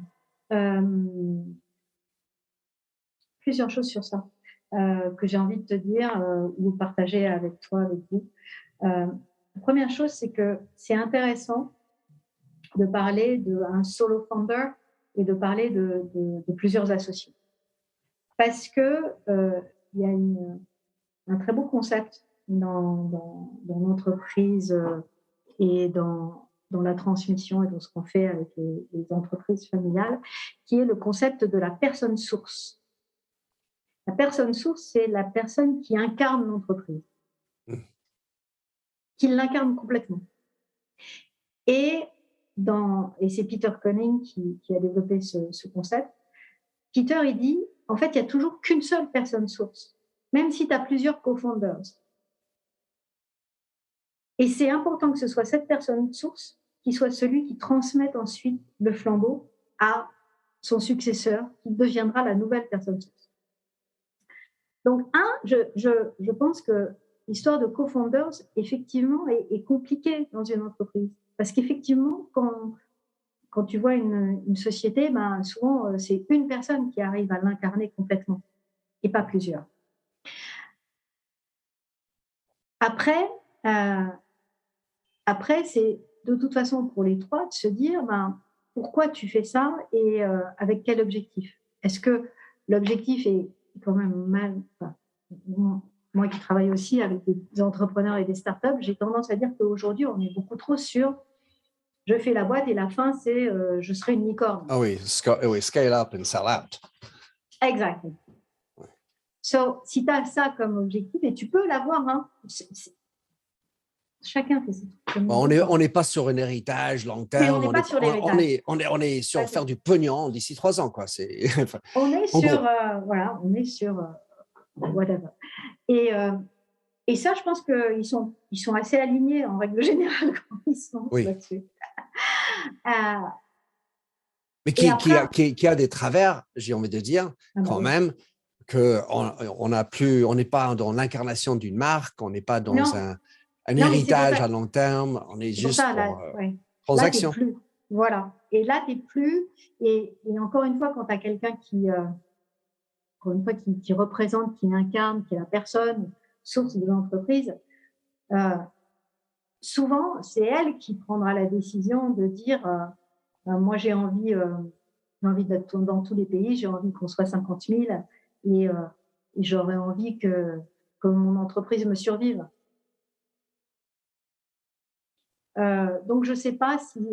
plusieurs choses sur ça que j'ai envie de te dire ou partager avec toi, avec vous. La première chose, c'est que c'est intéressant de parler d'un solo founder et de parler de plusieurs associés. Parce que il y a un très beau concept dans l'entreprise et dans la transmission et dans ce qu'on fait avec les entreprises familiales, qui est le concept de la personne source. La personne source, c'est la personne qui incarne l'entreprise, qui l'incarne complètement. Et c'est Peter Conning qui a développé ce concept. Peter, il dit, en fait, il n'y a toujours qu'une seule personne source, même si tu as plusieurs co-founders. Et c'est important que ce soit cette personne source qui soit celui qui transmette ensuite le flambeau à son successeur, qui deviendra la nouvelle personne source. Donc, je pense que l'histoire de co-founders, effectivement, est compliquée dans une entreprise. Parce qu'effectivement, quand tu vois une société, souvent, c'est une personne qui arrive à l'incarner complètement et pas plusieurs. Après, c'est de toute façon pour les trois de se dire pourquoi tu fais ça et avec quel objectif. Est-ce que l'objectif est quand même mal. Moi qui travaille aussi avec des entrepreneurs et des startups, j'ai tendance à dire qu'aujourd'hui, on est beaucoup trop sur je fais la boîte et la fin, c'est je serai une licorne. Ah oui, scale up and sell out. Exactement. So, si tu as ça comme objectif, et tu peux l'avoir, hein, chacun fait ses trucs. On n'est pas sur un héritage long terme. Mais on n'est pas sur l'héritage. On est sur faire du pognon d'ici 3 ans, quoi. On est sur, voilà, on est sur whatever. Et ça, je pense qu'ils sont assez alignés en règle générale quand ils sont là-dessus. Mais qui a des travers, j'ai envie de dire, quand même, qu'on n'est pas dans l'incarnation d'une marque, on n'est pas dans un héritage à long terme, on est juste pour transaction. Voilà. Et là, tu n'es plus. Et encore une fois, quand tu as quelqu'un qui représente, qui incarne, qui est la personne source de l'entreprise, souvent, c'est elle qui prendra la décision de dire moi, j'ai envie d'être dans tous les pays, j'ai envie qu'on soit 50 000 et j'aurais envie que mon entreprise me survive. Donc, je ne sais pas si,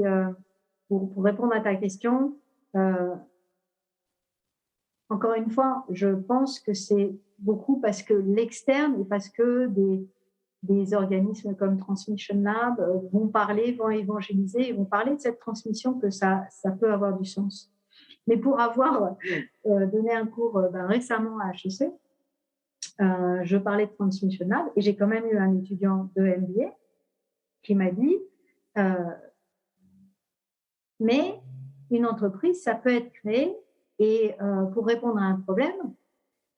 pour répondre à ta question, encore une fois, je pense que c'est beaucoup parce que l'externe et parce que des organismes comme Transmission Lab vont parler, vont évangéliser et vont parler de cette transmission, que ça peut avoir du sens. Mais pour avoir donné un cours récemment à HEC, je parlais de Transmission Lab et j'ai quand même eu un étudiant de MBA qui m'a dit mais une entreprise, ça peut être créé et pour répondre à un problème,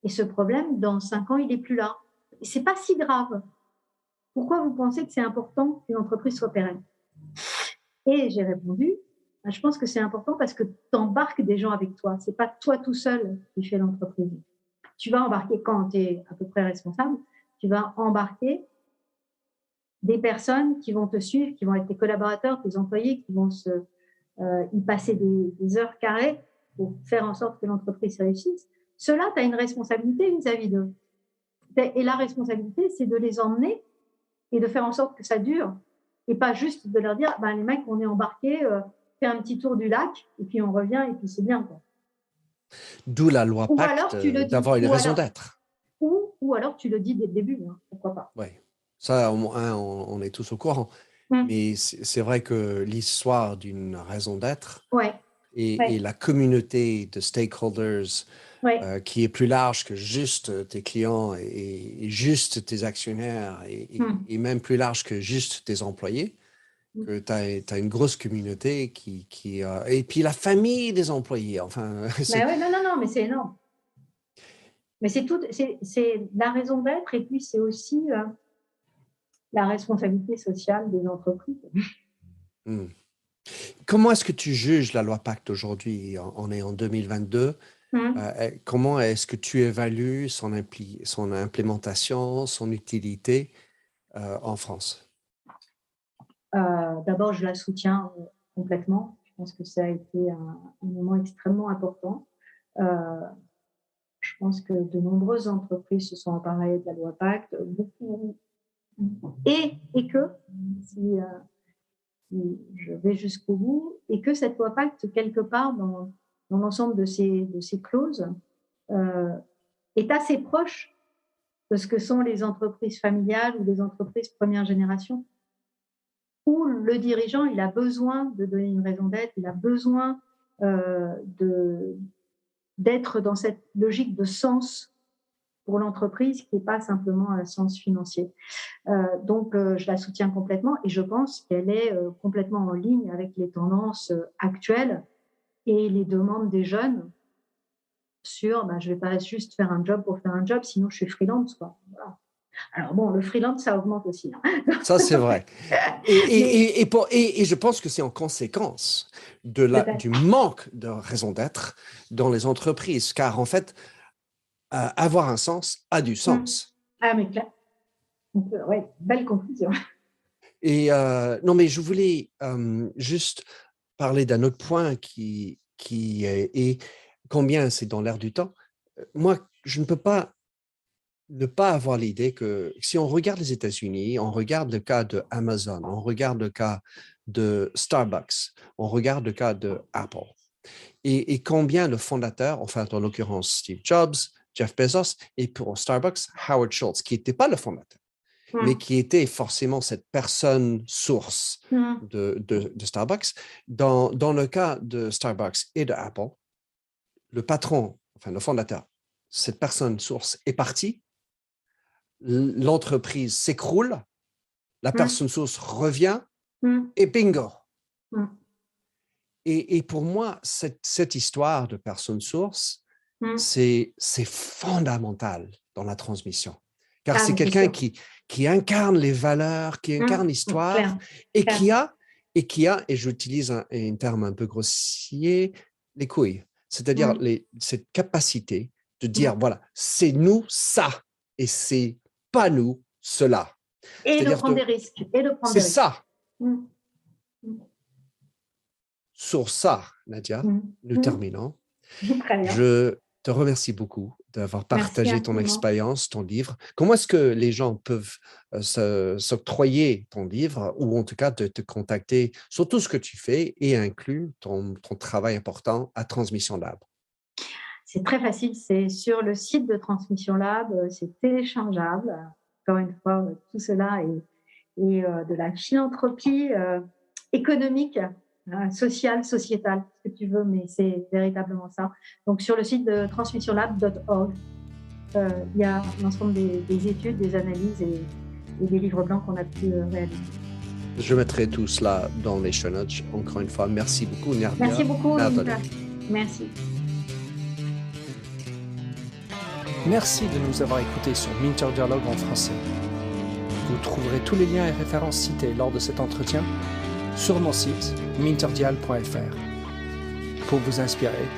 et ce problème, dans 5 ans, il n'est plus là. Ce n'est pas si grave. Pourquoi vous pensez que c'est important qu'une entreprise soit pérenne? Et j'ai répondu, je pense que c'est important parce que tu embarques des gens avec toi. Ce n'est pas toi tout seul qui fais l'entreprise. Tu vas embarquer, quand tu es à peu près responsable, tu vas embarquer des personnes qui vont te suivre, qui vont être tes collaborateurs, tes employés, qui vont y passer des heures carrées pour faire en sorte que l'entreprise réussisse. Ceux-là, tu as une responsabilité vis-à-vis d'eux. Et la responsabilité, c'est de les emmener et de faire en sorte que ça dure. Et pas juste de leur dire, les mecs, on est embarqués, fais un petit tour du lac, et puis on revient, et puis c'est bien, quoi. D'où la loi Pacte d'avoir une raison d'être. Ou alors tu le dis dès le début, hein, pourquoi pas. Oui, ça, au moins, on est tous au courant. Mais c'est vrai que l'histoire d'une raison d'être et la communauté de stakeholders qui est plus large que juste tes clients et juste tes actionnaires et même plus large que juste tes employés, que tu as une grosse communauté et puis la famille des employés. Enfin, non, mais c'est énorme. Mais c'est la raison d'être et puis c'est aussi la responsabilité sociale des entreprises. Comment est-ce que tu juges la loi Pacte aujourd'hui? On est en 2022. Comment est-ce que tu évalues son implémentation, son utilité en France? D'abord, je la soutiens complètement. Je pense que ça a été un moment extrêmement important. Je pense que de nombreuses entreprises se sont emparées de la loi Pacte, beaucoup, et que si je vais jusqu'au bout, et que cette loi Pacte, quelque part dans l'ensemble de ces clauses, est assez proche de ce que sont les entreprises familiales ou les entreprises première génération, où le dirigeant, il a besoin de donner une raison d'être, il a besoin d'être dans cette logique de sens pour l'entreprise qui n'est pas simplement un sens financier. Donc, je la soutiens complètement et je pense qu'elle est complètement en ligne avec les tendances actuelles et les demandes des jeunes sur je ne vais pas juste faire un job pour faire un job, sinon je suis freelance, quoi. Voilà. Alors bon, le freelance, ça augmente aussi. Hein. Ça, c'est vrai. Et je pense que c'est en conséquence du manque de raison d'être dans les entreprises, car en fait, avoir un sens a du sens. Ah, mais clair. Oui, belle conclusion. Et non, mais je voulais juste parler d'un autre point qui est combien c'est dans l'air du temps. Moi, je ne peux pas ne pas avoir l'idée que si on regarde les États-Unis, on regarde le cas de Amazon, on regarde le cas de Starbucks, on regarde le cas de Apple, et combien le fondateur, enfin en l'occurrence Steve Jobs, Jeff Bezos, et pour Starbucks, Howard Schultz, qui n'était pas le fondateur, mais qui était forcément cette personne source de Starbucks. Dans le cas de Starbucks et de Apple, le patron, enfin le fondateur, cette personne source est partie, l'entreprise s'écroule, la personne source revient et bingo. Et pour moi, cette histoire de personne source, c'est fondamental dans la transmission. Car c'est quelqu'un qui incarne les valeurs, qui incarne l'histoire et qui a, et j'utilise un terme un peu grossier, les couilles. C'est-à-dire cette capacité de dire, voilà, c'est nous ça et c'est pas nous cela. Et de prendre des risques. C'est ça. Sur ça, Nadia, nous terminons. Très bien. Je te remercie beaucoup d'avoir partagé ton expérience, ton livre. Comment est-ce que les gens peuvent s'octroyer ton livre ou en tout cas de te contacter sur tout ce que tu fais et inclut ton travail important à Transmission Lab? C'est très facile, c'est sur le site de Transmission Lab, c'est téléchargeable. Encore une fois, tout cela est de la philanthropie économique, sociale, sociétale, ce que tu veux, mais c'est véritablement ça. Donc sur le site de transmissionlab.org, il y a l'ensemble des études, des analyses et des livres blancs qu'on a pu réaliser. Je mettrai tout cela dans les show notes. Encore une fois, merci beaucoup, Nadia. Merci beaucoup, Nicolas. Merci. Merci de nous avoir écoutés sur Minter Dialogue en français. Vous trouverez tous les liens et références cités lors de cet entretien sur mon site minterdial.fr. Pour vous inspirer,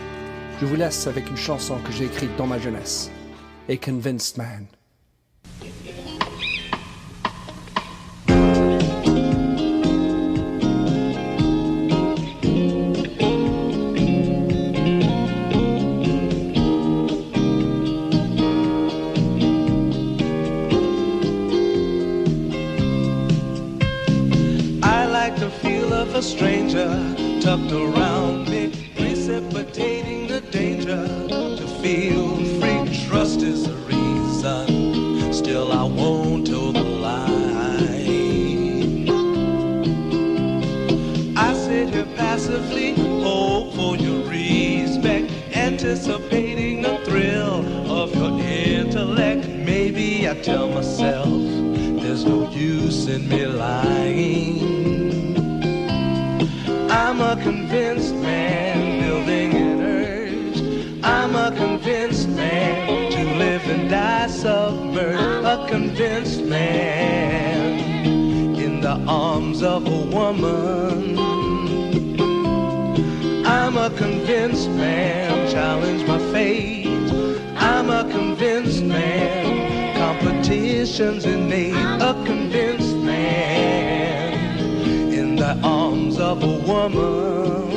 je vous laisse avec une chanson que j'ai écrite dans ma jeunesse, A Convinced Man. A stranger tucked around me, precipitating the danger. To feel free, trust is the reason. Still, I won't toe the line. I sit here passively, hope for your respect, anticipating the thrill of your intellect. Maybe I tell myself there's no use in me lying. I'm a convinced man, building an urge. I'm a convinced man, to live and die submerged. A convinced man, in the arms of a woman. I'm a convinced man, challenge my fate. I'm a convinced man, competition's innate. A convinced man, in the arms of a woman.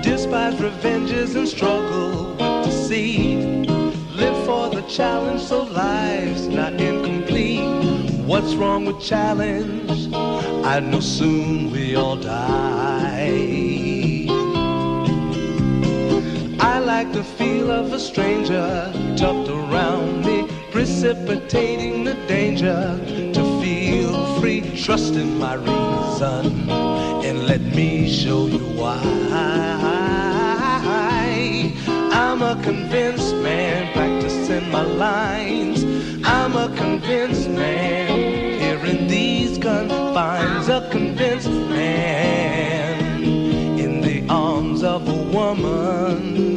Despise revenges and struggle with deceit. Live for the challenge so life's not incomplete. What's wrong with challenge? I know soon we all die. I like the feel of a stranger tucked around me, precipitating the danger. To feel free, trust in my reason, and let me show you why. I'm a convinced man, practicing my lines. I'm a convinced man, here in these confines. A convinced man, in the arms of a woman.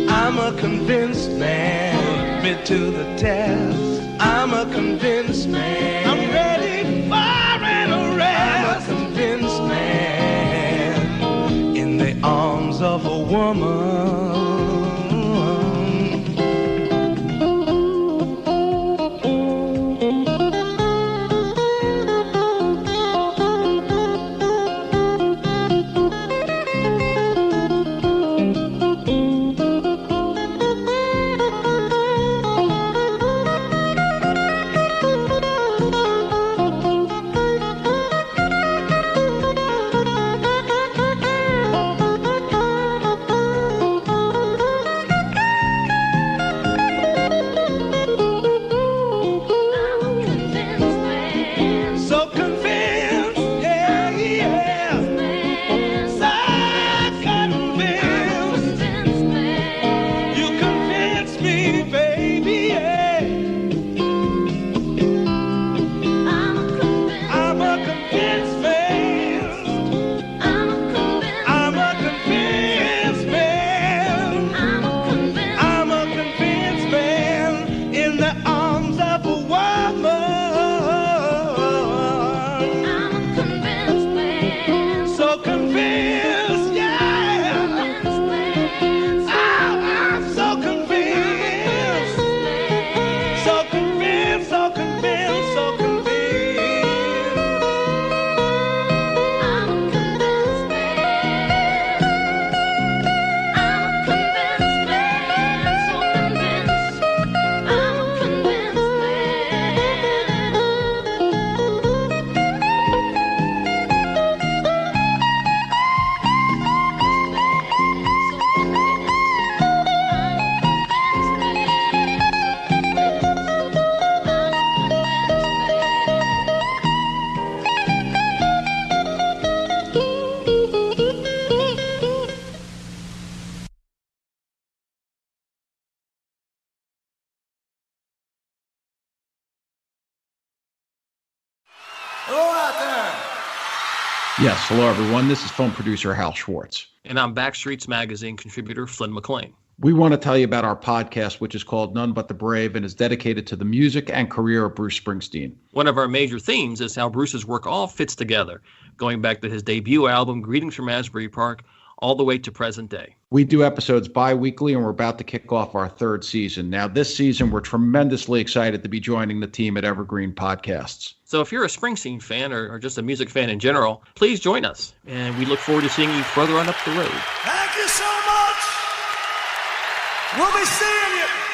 I'm a convinced man, admit to the test. I'm a convinced man, I'm ready for an arrest. I'm a convinced man, in the arms of a woman. Hello out there. Yes, hello everyone. This is film producer Hal Schwartz. And I'm Backstreets Magazine contributor Flynn McLean. We want to tell you about our podcast, which is called None But the Brave and is dedicated to the music and career of Bruce Springsteen. One of our major themes is how Bruce's work all fits together, going back to his debut album, Greetings from Asbury Park, all the way to present day. We do episodes bi-weekly, and we're about to kick off our third season. Now, this season, we're tremendously excited to be joining the team at Evergreen Podcasts. So if you're a Springsteen fan or just a music fan in general, please join us. And we look forward to seeing you further on up the road. Thank you so much. We'll be seeing you.